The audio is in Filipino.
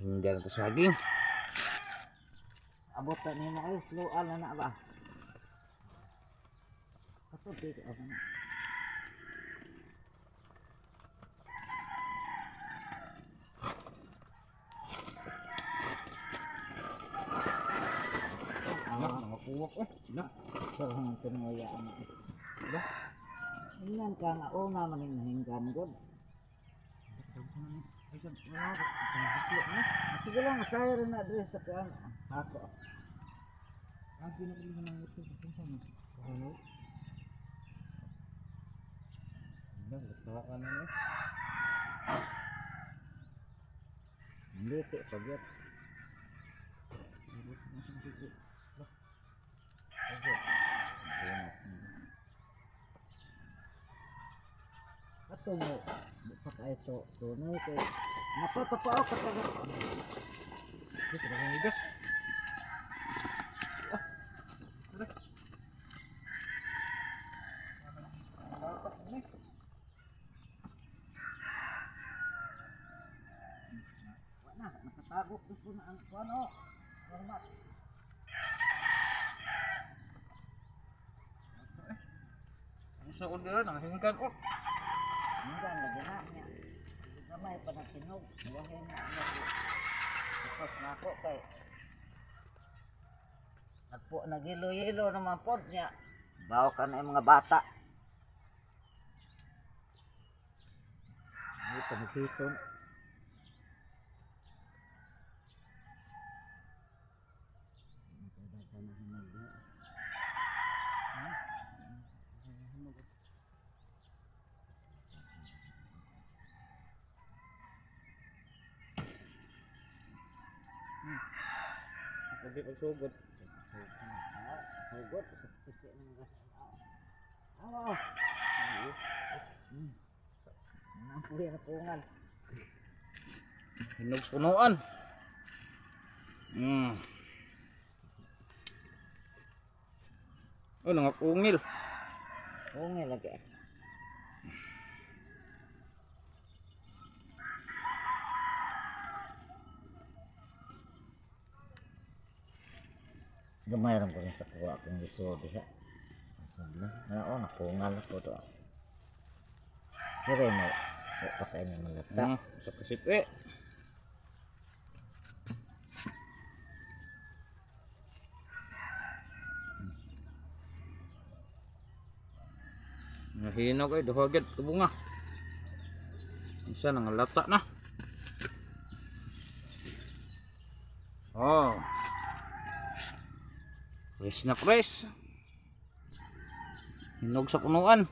Hingga na to saging. Abot na niyo kayo, slow na ba? Katubig ako na. Nakakuwak na. So, ang tinuyaan ito. Hinggan ka nga, una maninggan God. Sige lang, asaya rin na address sa kaan. Sako. Lagi na kami nang ito. Ano? Nagtakaan na. Luto pagkat. Ato mo, baka ito, tunay kay napapapao ka talaga. Ito na ang igas. Wala, nakatago po na ang ano. Normal. Isa ko dira nang hinggan ko. Hinggan, lagi na niya. Gamay pa na tinog. Buwahin na niya. Tapos na ako kay nagilo-ilo naman po niya. Bawa ka na yung mga bata. Dito maghiton. Pwede pagsugod. Sugod, sakit ng mga ano? Ang puwi na pungan. Hinog punuan. Oh, nangapungil. Pungil lagi. Lumayran ko rin sa kuha akong liso diha. Sabi na, napungal ako to. Pero mo, pakain mo malata. Sa kasipi. Nahinog ay duhagad kubunga. Isa nang lata na. Oh. Fresh na fresh. Hinog sa punuan.